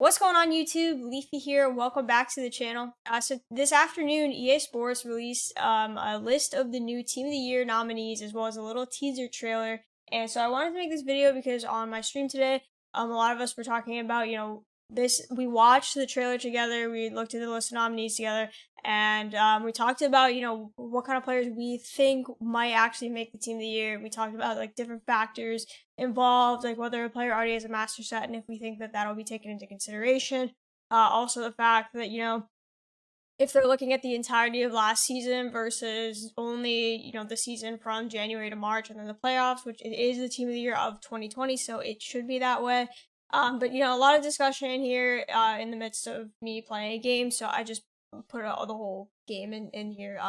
What's going on YouTube? Leafy here, and welcome back to the channel. So this afternoon, EA Sports released a list of the new Team of the Year nominees, as well as a little teaser trailer. And so I wanted to make this video because on my stream today, a lot of us were talking about, we watched the trailer together, we looked at the list of nominees together, and we talked about, what kind of players we think might actually make the Team of the Year. We talked about, different factors involved, like whether a player already has a master set and if we think that that'll be taken into consideration. Also the fact that, if they're looking at the entirety of last season versus only, the season from January to March and then the playoffs, which it is the Team of the Year of 2020, so it should be that way. But, a lot of discussion in here in the midst of me playing a game, so I just put the whole game in here.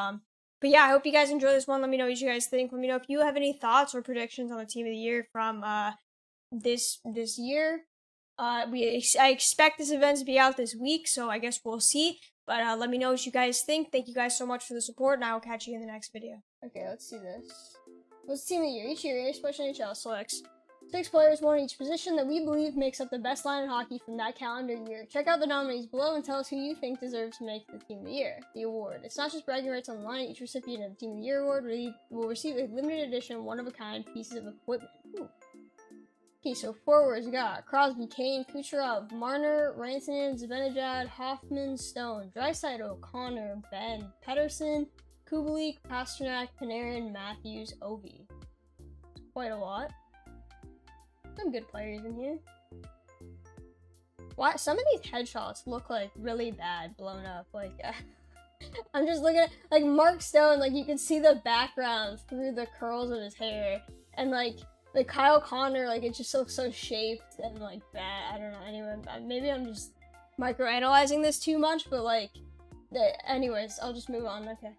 But yeah, I hope you guys enjoy this one. Let me know what you guys think. Let me know if you have any thoughts or predictions on the Team of the Year from this year. I expect this event to be out this week, so I guess we'll see. But let me know what you guys think. Thank you guys so much for the support, and I will catch you in the next video. Okay, let's see this. What's the Team of the Year? Each year, EA Sports NHL selects 6 players, one in each position, that we believe makes up the best line in hockey from that calendar year. Check out the nominees below and tell us who you think deserves to make the Team of the Year. The award. It's not just bragging rights on the line. Each recipient of the Team of the Year award will receive a limited edition, one-of-a-kind pieces of equipment. Ooh. Okay, so forwards we got Crosby, Kane, Kucherov, Marner, Rantanen, Zibanejad, Hoffman, Stone, Draisaitl, Connor, Ben, Pettersson, Kubalik, Pasternak, Panarin, Matthews, Ovi. Quite a lot. Some good players in here. Why some of these headshots look like really bad, blown up. I'm just looking at Mark Stone. You can see the background through the curls of his hair, and like Kyle Connor, it just looks so shaped and bad. I don't know. Anyway, maybe I'm just microanalyzing this too much, but anyways, I'll just move on. Okay.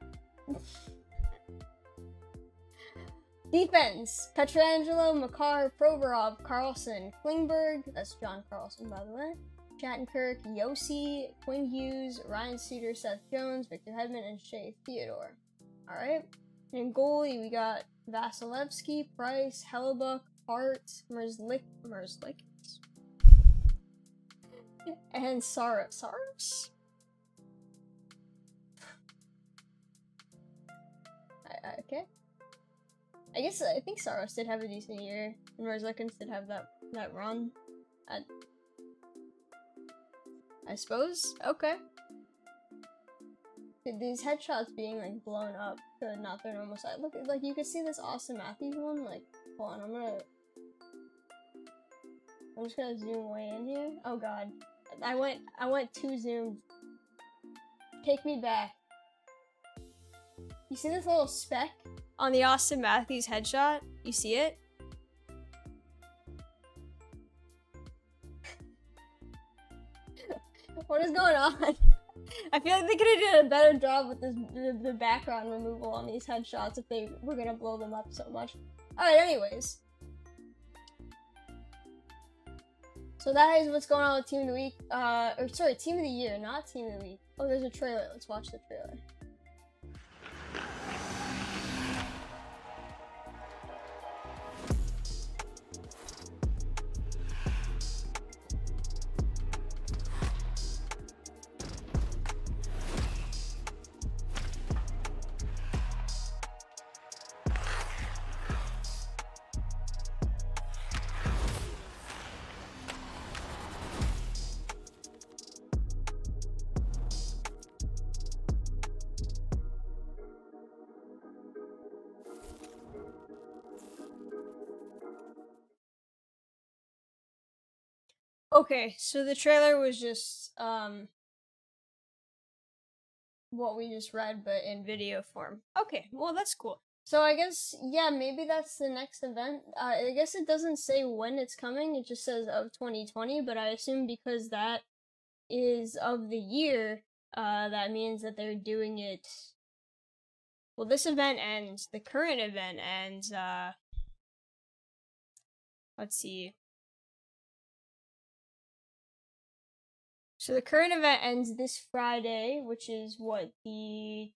Defense: Pietrangelo, Makar, Provorov, Carlson, Klingberg, that's John Carlson by the way, Shattenkirk, Yossi, Quinn Hughes, Ryan Suter, Seth Jones, Victor Hedman, and Shea Theodore. Alright. And goalie, we got Vasilevsky, Price, Hellebuck, Hart, Merzlik, and Saros? Okay. I think Saros did have a decent year, and Merzlikins did have that run. I suppose? Okay. These headshots being blown up to not their normal size. Look, you can see this Austin Matthews one. Hold on, I'm just gonna zoom way in here. Oh god, I went too zoomed. Take me back. You see this little speck on the Austin Matthews headshot? You see it? What is going on? I feel like they could have done a better job with the background removal on these headshots if they were gonna blow them up so much. Alright, anyways. So that is what's going on with Team of the Week. Team of the Year, not Team of the Week. Oh, there's a trailer. Let's watch the trailer. Okay, so the trailer was just, what we just read, but in video form. Okay, well, that's cool. So I guess, yeah, maybe that's the next event. I guess it doesn't say when it's coming, it just says of 2020, but I assume because that is of the year, that means that they're doing it. Well, this event ends, the current event ends, let's see. So the current event ends this Friday, which is the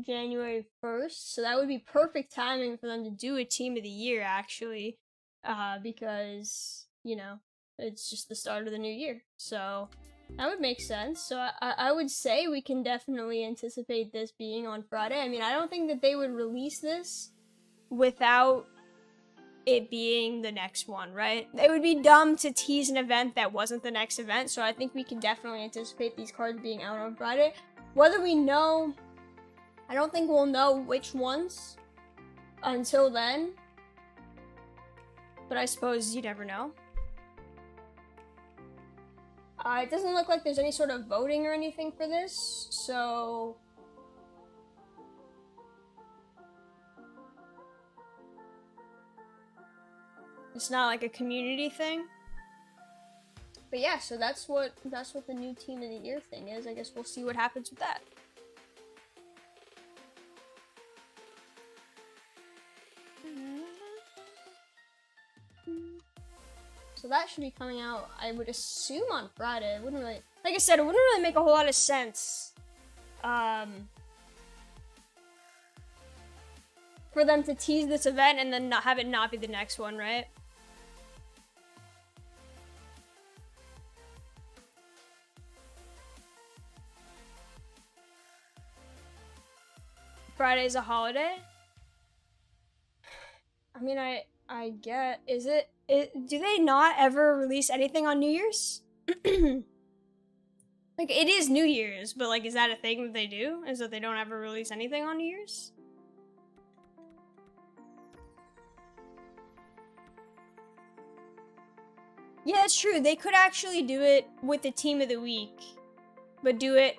January 1st. So that would be perfect timing for them to do a Team of the Year, actually, because, it's just the start of the new year. So that would make sense. So I would say we can definitely anticipate this being on Friday. I mean, I don't think that they would release this without it being the next one, right? It would be dumb to tease an event that wasn't the next event, so I think we can definitely anticipate these cards being out on Friday. Whether we know, I don't think we'll know which ones until then, but I suppose you never know. It doesn't look like there's any sort of voting or anything for this, so it's not like a community thing. But yeah, so that's what the new team of the year thing is. I guess we'll see what happens with that. So that should be coming out, I would assume, on Friday. It wouldn't really, like I said, it wouldn't really make a whole lot of sense for them to tease this event and then not have it not be the next one, right? Friday's a holiday? I mean, I get, is it, do they not ever release anything on New Year's? Like, it is New Year's, but like, is that a thing that they do? Is that they don't ever release anything on New Year's? Yeah, it's true. They could actually do it with the team of the week, but do it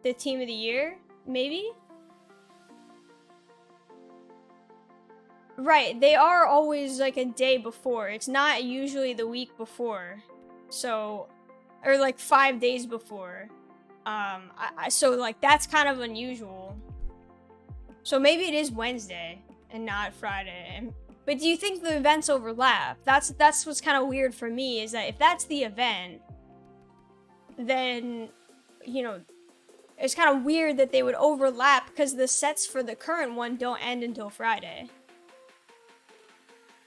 the team of the year, maybe? Right, they are always like a day before. It's not usually the week before. So, or like 5 days before. So like that's kind of unusual. So maybe it is Wednesday and not Friday. But do you think the events overlap? That's what's kind of weird for me, is that if that's the event, then, you know, it's kind of weird that they would overlap because the sets for the current one don't end until Friday.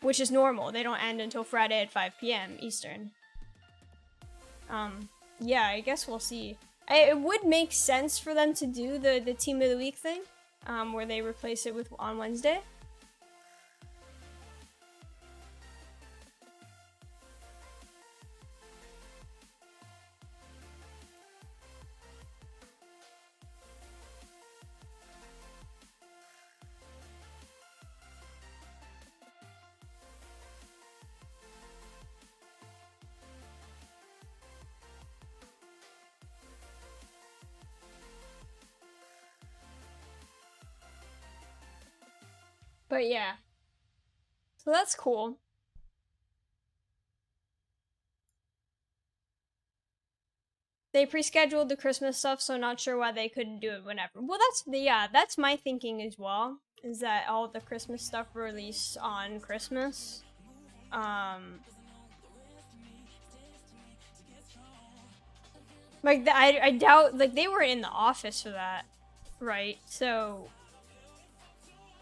Which is normal. They don't end until Friday at 5 p.m. Eastern. Yeah, I guess we'll see. It would make sense for them to do the team of the week thing, where they replace it with on Wednesday. But yeah. So that's cool. They pre-scheduled the Christmas stuff, so not sure why they couldn't do it whenever. Well, that's my thinking as well, is that all the Christmas stuff released on Christmas. Like, I doubt, like, they were in the office for that, right? So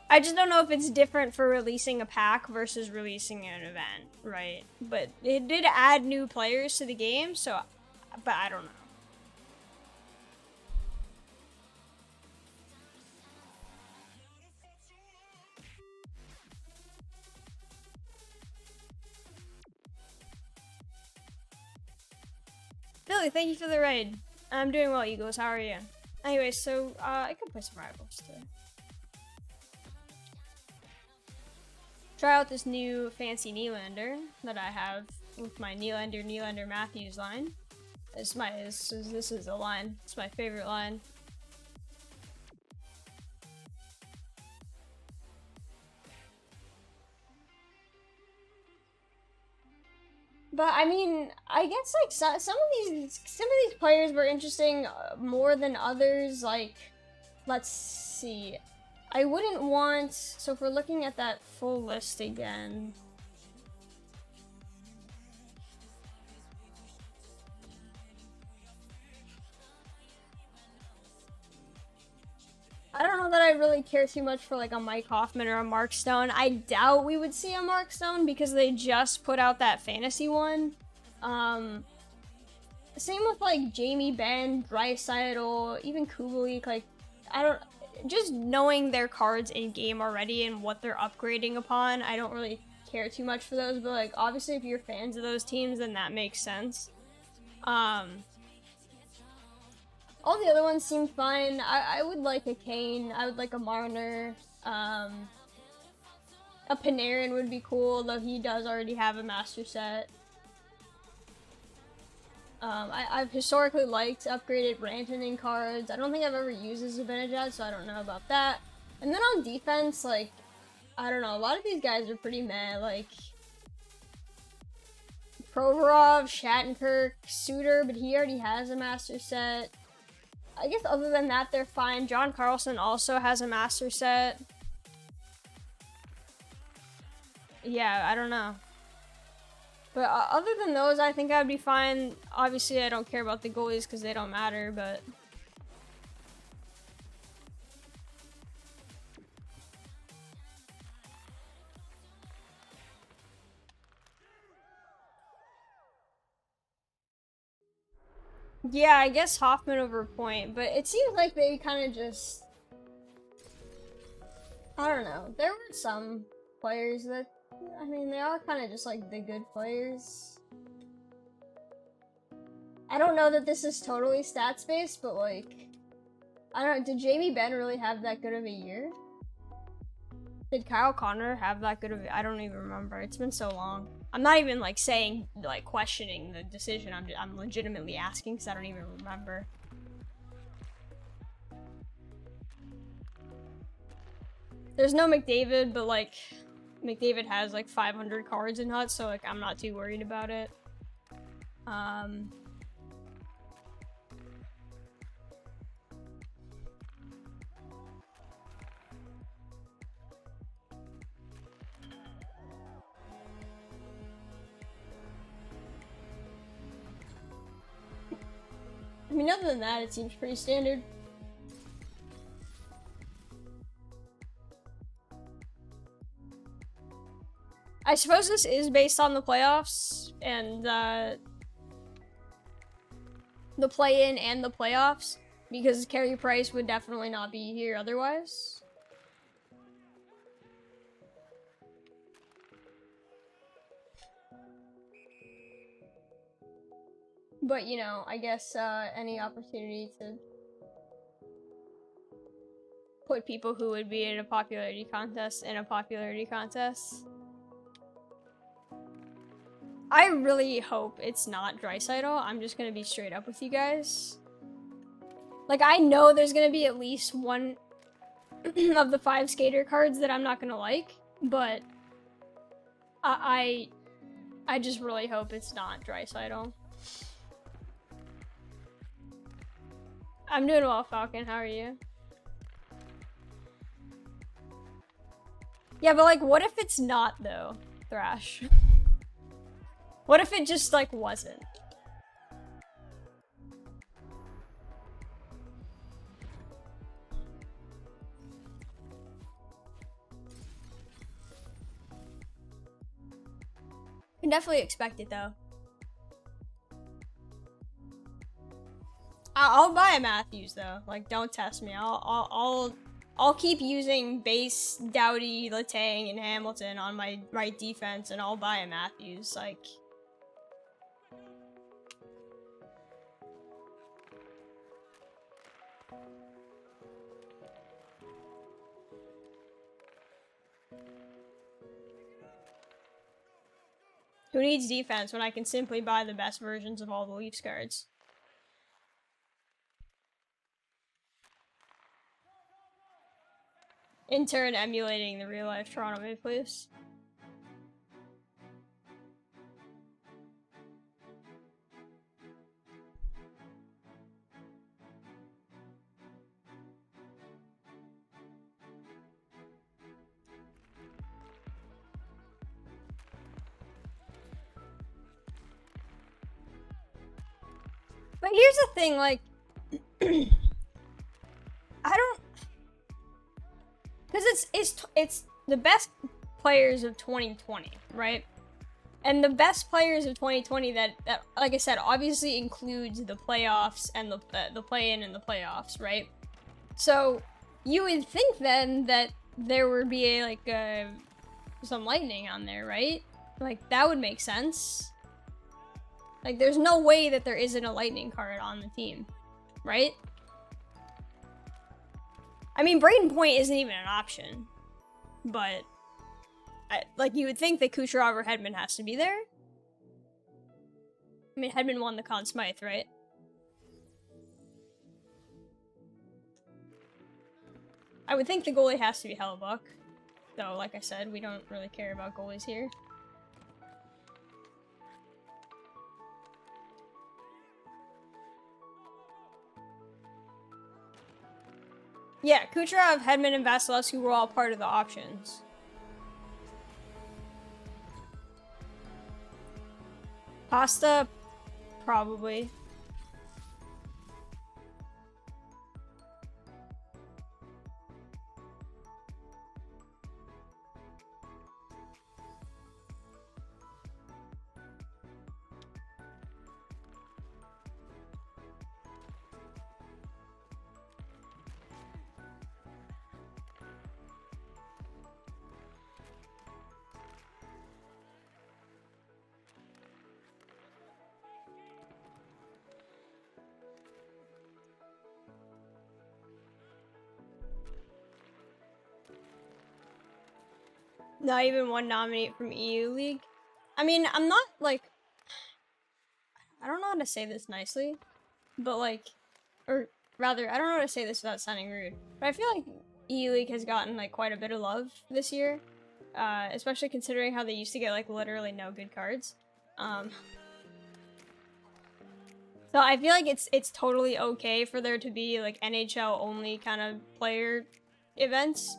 I just don't know if it's different for releasing a pack versus releasing an event, right? But it did add new players to the game, so, but I don't know. Billy, thank you for the raid. I'm doing well, Eagles. How are you? Anyway, so, I could play some rivals too. Try out this new fancy Nylander that I have with my Nylander Matthews line. This is a line. It's my favorite line. But I mean, I guess like some of these players were interesting more than others. Like, let's see. I wouldn't want, so if we're looking at that full list again. I don't know that I really care too much for like a Mike Hoffman or a Mark Stone. I doubt we would see a Mark Stone because they just put out that fantasy one. Same with like Jamie Benn, Draisaitl, even Kubalik. Like, I don't, just knowing their cards in game already and what they're upgrading upon, I don't really care too much for those. But like, obviously, if you're fans of those teams, then that makes sense. All the other ones seem fine. I would like a Kane. I would like a Marner. A Panarin would be cool, though he does already have a master set. I've historically liked upgraded Rantanen cards. I don't think I've ever used a Zibanejad, so I don't know about that. And then on defense, like, I don't know, a lot of these guys are pretty meh. Like, Provorov, Shattenkirk, Suter, but he already has a master set. I guess other than that, they're fine. John Carlson also has a master set. Yeah, I don't know. But other than those, I think I'd be fine. Obviously, I don't care about the goalies because they don't matter, but... Yeah, I guess Hoffman over Point, but it seems like they kind of just... I don't know. There were some players that... I mean, they are kind of just like the good players. I don't know that this is totally stats-based, but like... I don't know, did Jamie Benn really have that good of a year? Did Kyle Connor have that good of a... I don't even remember. It's been so long. I'm not even like saying, like questioning the decision. I'm legitimately asking because I don't even remember. There's no McDavid, but like McDavid has like 500 cards in Hut, so like I'm not too worried about it. I mean, other than that, it seems pretty standard. I suppose this is based on the playoffs and the play-in and the playoffs, because Carey Price would definitely not be here otherwise. But, you know, I guess any opportunity to put people who would be in a popularity contest in a popularity contest. I really hope it's not Draisaitl. I'm just gonna be straight up with you guys. Like, I know there's gonna be at least one of the 5 skater cards that I'm not gonna like, but I just really hope it's not Draisaitl. I'm doing well, Falcon. How are you? Yeah, but like, what if it's not, though, Thrash? What if it just, like, wasn't? Can definitely expect it, though. I'll buy a Matthews, though. Like, don't test me. I'll keep using Base, Doughty, Letang, and Hamilton on my right defense, and I'll buy a Matthews. Like... Who needs defense when I can simply buy the best versions of all the Leafs cards? In turn, emulating the real-life Toronto Maple Leafs. But here's the thing, like, I don't, because it's the best players of 2020, right? And the best players of 2020 that like I said, obviously includes the playoffs and the play-in and the playoffs, right? So you would think then that there would be some lightning on there, right? Like, that would make sense. Like, there's no way that there isn't a lightning card on the team, right? I mean, Braden Point isn't even an option, but like, you would think that Kucherov or Hedman has to be there. I mean, Hedman won the Conn Smythe, right? I would think the goalie has to be Hellebuck. Though, like I said, we don't really care about goalies here. Yeah, Kucherov, Hedman, and Vasilevsky were all part of the options. Pasta, probably. Not even one nominate from EU League. I mean, I'm not, like... I don't know how to say this nicely, but, like... Or, rather, I don't know how to say this without sounding rude, but I feel like EU League has gotten, like, quite a bit of love this year. Especially considering how they used to get, like, literally no good cards. So I feel like it's totally okay for there to be, like, NHL-only kind of player events.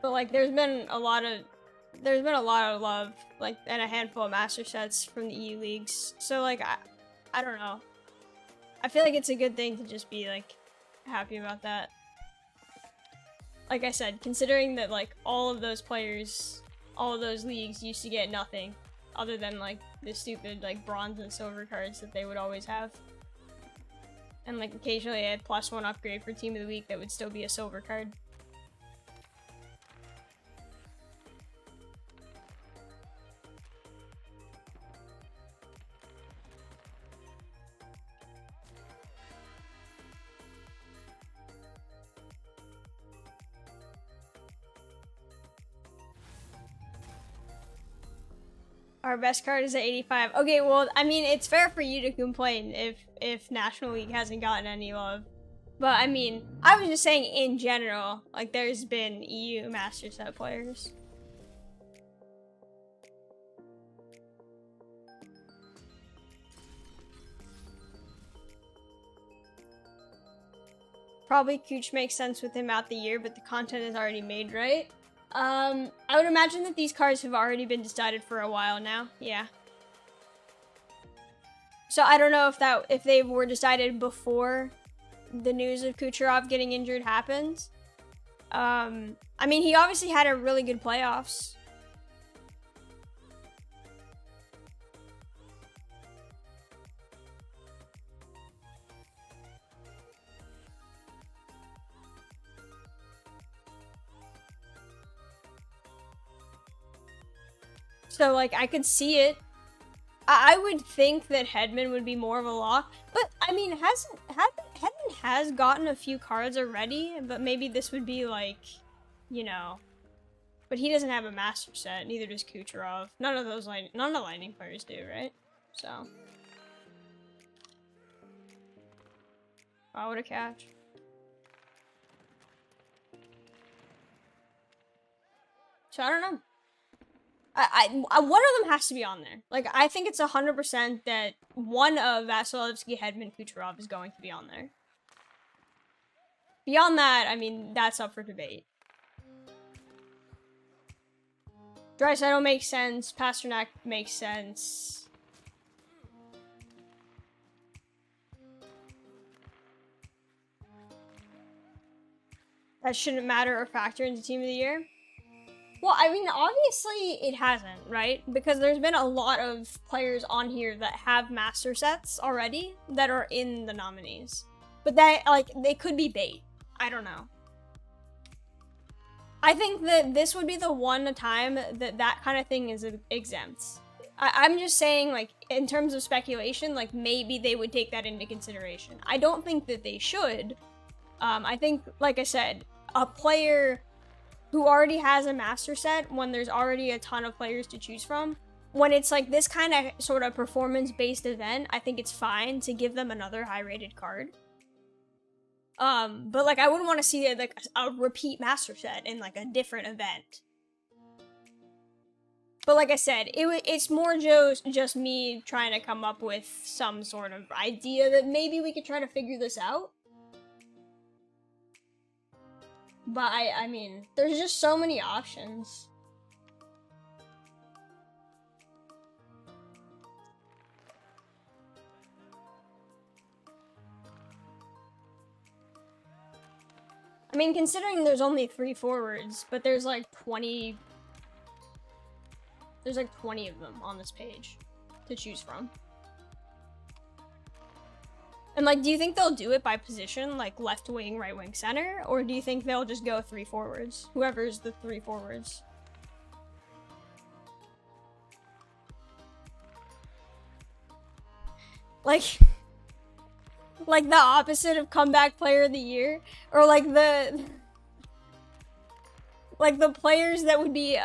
But, like, there's been a lot of love, like, and a handful of master sets from the EU leagues. So, like, I don't know. I feel like it's a good thing to just be, like, happy about that. Like I said, considering that, like, all of those players, all of those leagues used to get nothing other than, like, the stupid, like, bronze and silver cards that they would always have. And, like, occasionally a +1 upgrade for Team of the Week that would still be a silver card. Our best card is at 85. Okay, well, I mean, it's fair for you to complain if National League hasn't gotten any love. But, I mean, I was just saying in general, like, there's been EU Master Set players. Probably Cooch makes sense with him out the year, but the content is already made, right? I would imagine that these cards have already been decided for a while now. Yeah. So I don't know if they were decided before the news of Kucherov getting injured happened. I mean, he obviously had a really good playoffs. So, like, I could see it. I would think that Hedman would be more of a lock, but I mean, Hedman has gotten a few cards already, but maybe this would be like, you know, but he doesn't have a master set. Neither does Kucherov. None of the Lightning players do, right? So, wow, what a catch! So I don't know. One of them has to be on there. Like, I think it's 100% that one of Vasilevsky, Hedman, Kucherov is going to be on there. Beyond that, I mean, that's up for debate. Draisaitl makes sense. Pasternak makes sense. That shouldn't matter or factor into Team of the Year. Well, I mean, obviously it hasn't, right? Because there's been a lot of players on here that have master sets already that are in the nominees. But that, like, they could be bait. I don't know. I think that this would be the one time that that kind of thing is exempt. I'm just saying, like, in terms of speculation, like, maybe they would take that into consideration. I don't think that they should. I think, like I said, a player who already has a master set, when there's already a ton of players to choose from, when it's like this kind of sort of performance-based event, I think it's fine to give them another high-rated card. But like I wouldn't want to see like a repeat master set in like a different event. But like I said, it's more just me trying to come up with some sort of idea that maybe we could try to figure this out. But I mean, there's just so many options. I mean, considering there's only 3 forwards, but there's like 20... There's like 20 of them on this page to choose from. And like, do you think they'll do it by position, like left wing, right wing, center? Or do you think they'll just go 3 forwards? Whoever's the 3 forwards. Like the opposite of comeback player of the year? Or like the players that would be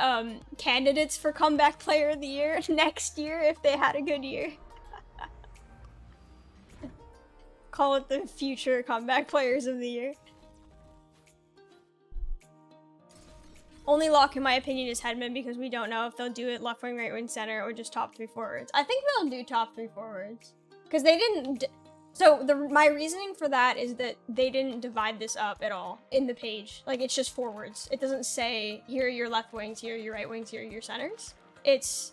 candidates for comeback player of the year next year if they had a good year. Call it the future comeback players of the year. Only lock, in my opinion, is Hedman because we don't know if they'll do it left wing, right wing, center, or just top 3 forwards. I think they'll do top 3 forwards. Because they didn't... So my reasoning for that is that they didn't divide this up at all in the page. Like, it's just forwards. It doesn't say, here are your left wings, here are your right wings, here are your centers. It's,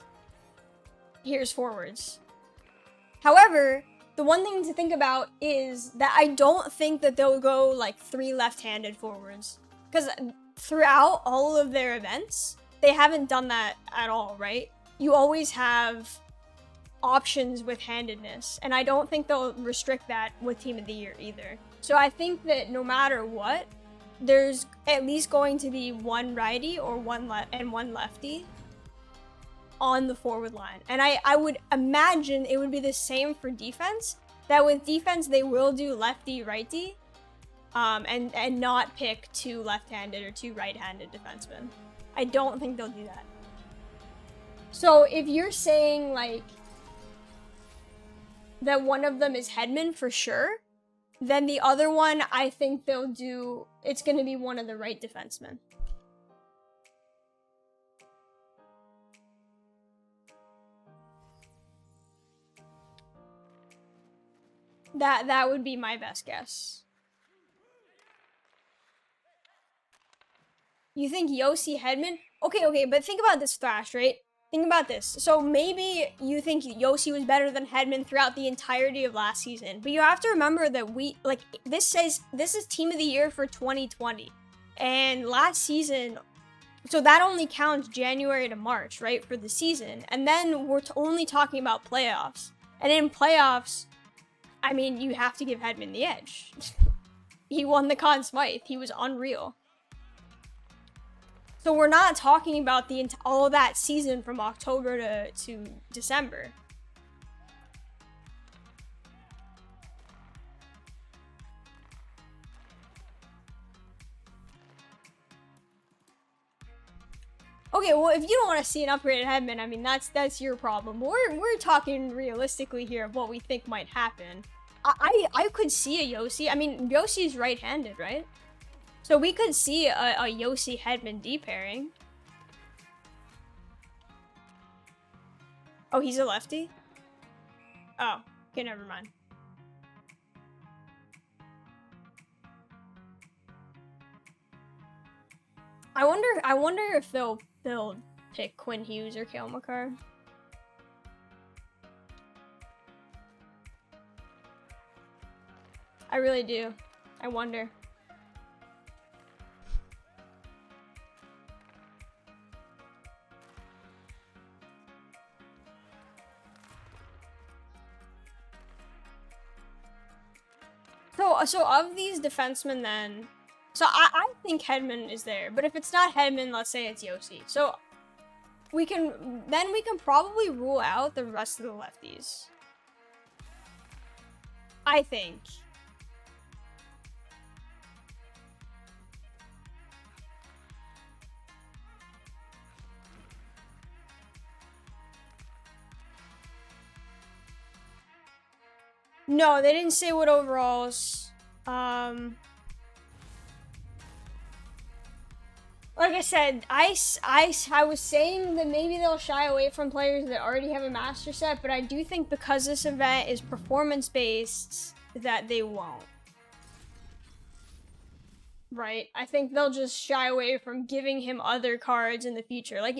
here's forwards. However, the one thing to think about is that I don't think that they'll go, like, 3 left-handed forwards. Because throughout all of their events, they haven't done that at all, right? You always have options with handedness, and I don't think they'll restrict that with Team of the Year either. So I think that no matter what, there's at least going to be 1 righty or 1 lefty on the forward line. And I would imagine it would be the same for defense, that with defense they will do lefty righty and not pick 2 left-handed or 2 right-handed defensemen. I don't think they'll do that. So if you're saying like that one of them is Hedman for sure, then the other one I think they'll do, it's going to be one of the right defensemen. That would be my best guess. You think Yossi Hedman? Okay, but think about this, Flash, right? Think about this. So maybe you think Yossi was better than Hedman throughout the entirety of last season, but you have to remember that this is Team of the Year for 2020, and last season, so that only counts January to March, right, for the season, and then we're only talking about playoffs, and in playoffs, I mean, you have to give Hedman the edge. He won the Conn Smythe. He was unreal. So we're not talking about all of that season from October to December. Okay, well, if you don't want to see an upgraded Hedman, I mean, that's your problem. We're talking realistically here of what we think might happen. I could see a Yossi. I mean, Yossi's right-handed, right? So we could see a Yossi Hedman D pairing. Oh, he's a lefty? Oh, okay, never mind. I wonder if they'll pick Quinn Hughes or Cale Makar. I really do. I wonder. So of these defensemen then, so I think Hedman is there, but if it's not Hedman, let's say it's Yossi. So we can probably rule out the rest of the lefties. I think. No, they didn't say what overalls. Like I said, I was saying that maybe they'll shy away from players that already have a master set, but I do think because this event is performance-based, that they won't. Right? I think they'll just shy away from giving him other cards in the future. Like,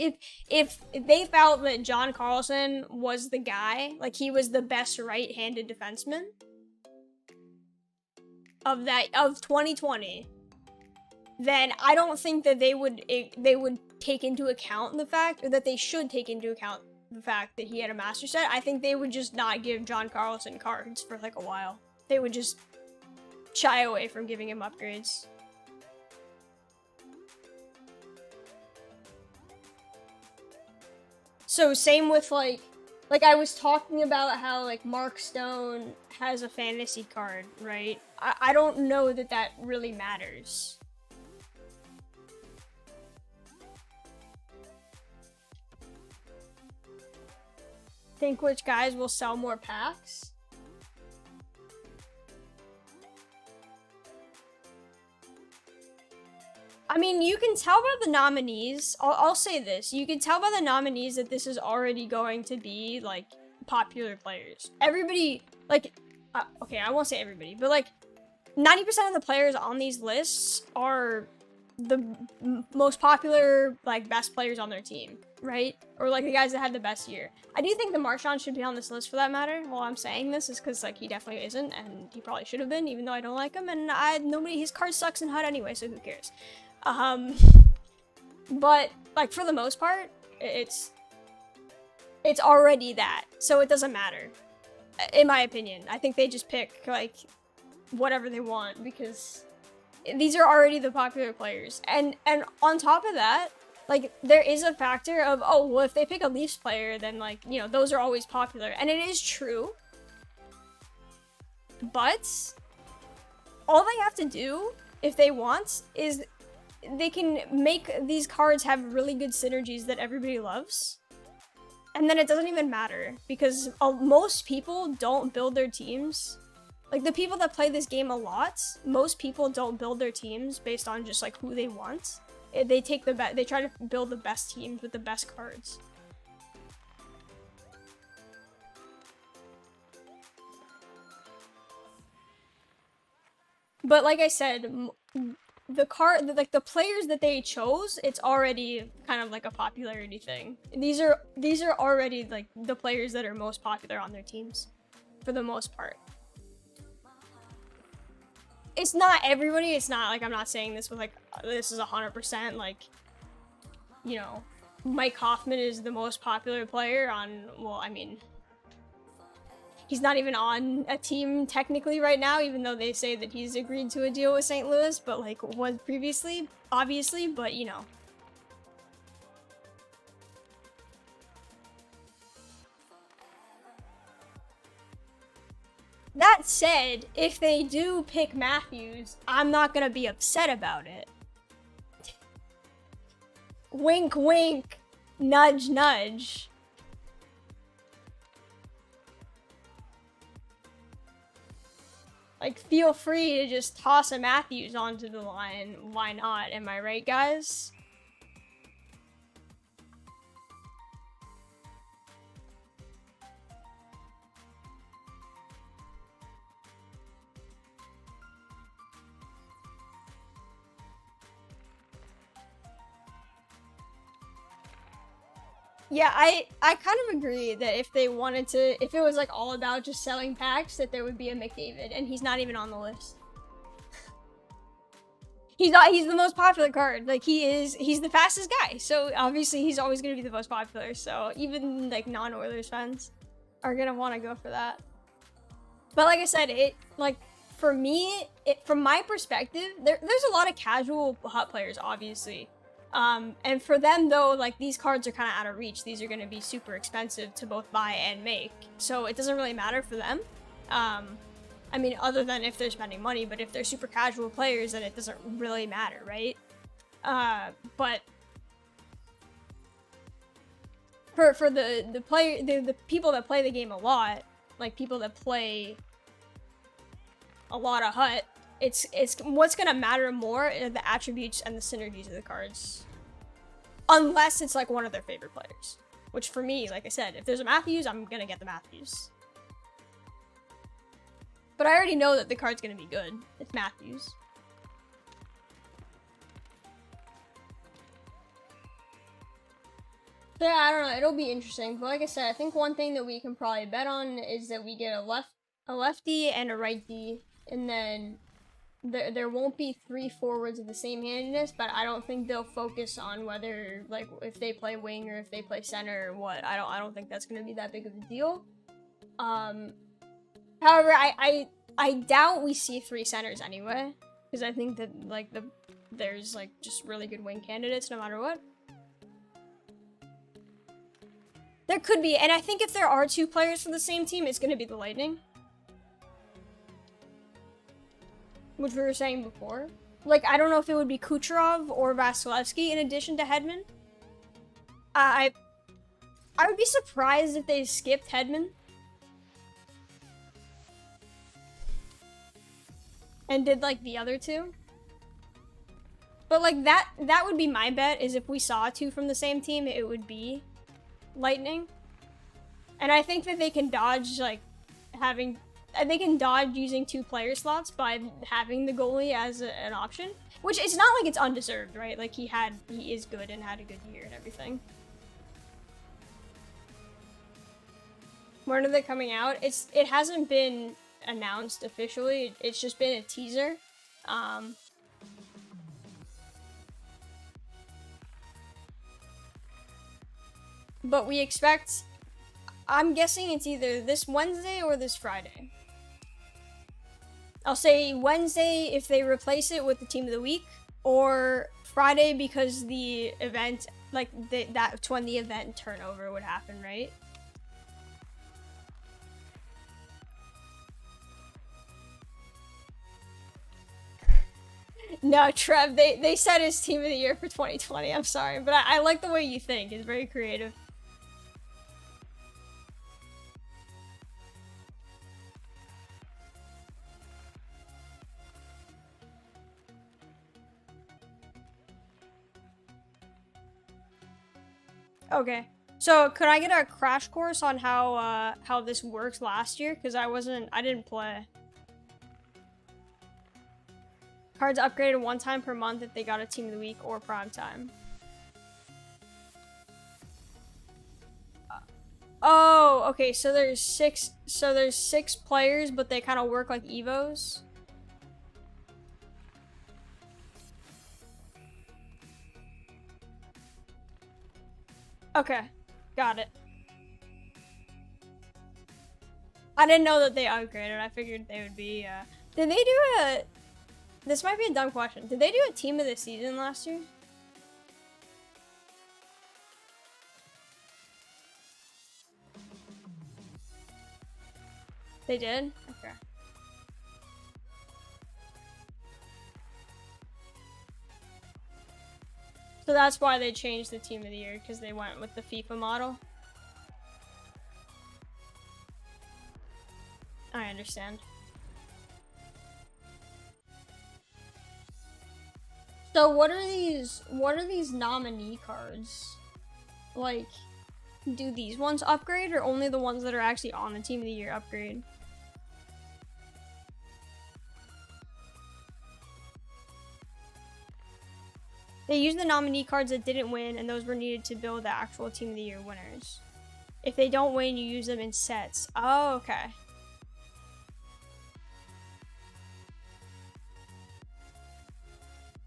if they felt that John Carlson was the guy, like he was the best right-handed defenseman of 2020, then I don't think that they would take into account the fact, or that they should take into account the fact that he had a master set. I think they would just not give John Carlson cards for like a while. They would just shy away from giving him upgrades. So same with like I was talking about how like Mark Stone has a fantasy card, right? I don't know that that really matters. Think which guys will sell more packs? I mean, you can tell by the nominees. I'll say this. You can tell by the nominees that this is already going to be, like, popular players. Everybody, like, okay, I won't say everybody, but, like, 90% of the players on these lists are the most popular, like, best players on their team, right? Or, like, the guys that had the best year. I do think the Marchand should be on this list for that matter. While I'm saying this is because, like, he definitely isn't, and he probably should have been, even though I don't like him, and his card sucks in HUD anyway, so who cares? But, like, for the most part, it's already that, so it doesn't matter, in my opinion. I think they just pick, like, whatever they want, because these are already the popular players. And on top of that, like, there is a factor of, oh, well, if they pick a Leafs player, then, like, you know, those are always popular. And it is true. But all they have to do, if they want, is they can make these cards have really good synergies that everybody loves. And then it doesn't even matter, because most people don't build their teams. Like, the people that play this game a lot, most people don't build their teams based on just, like, who they want. They take they try to build the best teams with the best cards. But like I said, the players that they chose, it's already kind of like a popularity thing. These are already, like, the players that are most popular on their teams, for the most part. It's not everybody. It's not like, I'm not saying this with, like, this is 100%, like, you know, Mike Hoffman is the most popular player on, well, I mean, he's not even on a team technically right now, even though they say that he's agreed to a deal with St. Louis, but, like, was previously, obviously, but, you know. That said, if they do pick Matthews, I'm not gonna be upset about it. Wink, wink, nudge, nudge. Like, feel free to just toss a Matthews onto the line. Why not? Am I right, guys? Yeah, I kind of agree that if they wanted to, if it was, like, all about just selling packs, that there would be a McDavid, and he's not even on the list. He's the most popular card. Like, he's the fastest guy, so obviously he's always gonna be the most popular, so even, like, non-Oilers fans are gonna want to go for that. But like I said, like, for me, from my perspective, there's a lot of casual hut players, obviously. And for them, though, like, these cards are kind of out of reach. These are going to be super expensive to both buy and make. So it doesn't really matter for them. I mean, other than if they're spending money, but if they're super casual players, then it doesn't really matter, right? But for the people that play the game a lot, like people that play a lot of hut, it's what's gonna matter more are the attributes and the synergies of the cards. Unless it's like one of their favorite players. Which for me, like I said, if there's a Matthews, I'm gonna get the Matthews. But I already know that the card's gonna be good. It's Matthews. So yeah, I don't know, it'll be interesting. But like I said, I think one thing that we can probably bet on is that we get a lefty and a righty, and then there won't be 3 forwards of the same handedness, but I don't think they'll focus on whether, like, if they play wing or if they play center or what. I don't think that's gonna be that big of a deal. However, I doubt we see 3 centers anyway, because I think that, like, there's, like, just really good wing candidates no matter what. There could be, and I think if there are 2 players for the same team, it's going to be the Lightning. Which we were saying before. Like, I don't know if it would be Kucherov or Vasilevsky in addition to Hedman. I would be surprised if they skipped Hedman. And did, like, the other 2. But, like, that would be my bet, is if we saw 2 from the same team, it would be Lightning. And I think that they can dodge, like, they can dodge using 2 player slots by having the goalie as an option. Which, it's not like it's undeserved, right? Like, he is good and had a good year and everything. When are they coming out? It hasn't been announced officially. It's just been a teaser. But we expect, I'm guessing it's either this Wednesday or this Friday. I'll say Wednesday if they replace it with the team of the week, or Friday because the event, like, that's when the event turnover would happen, right? No, Trev, they said his team of the year for 2020. I'm sorry, but I like the way you think. It's very creative. Okay, so could I get a crash course on how this works last year? Because I didn't play. Cards upgraded 1 time per month if they got a team of the week or prime time. Oh, okay, so there's 6 players, but they kind of work like Evos. Okay, got it. I didn't know that they upgraded. I figured they would be, did they do a... This might be a dumb question. Did they do a team of the season last year? They did? Okay. So that's why they changed the team of the year, because they went with the FIFA model. I understand. So what are these nominee cards? Like, do these ones upgrade, or only the ones that are actually on the team of the year upgrade? They used the nominee cards that didn't win, and those were needed to build the actual team of the year winners. If they don't win, you use them in sets. Oh, okay.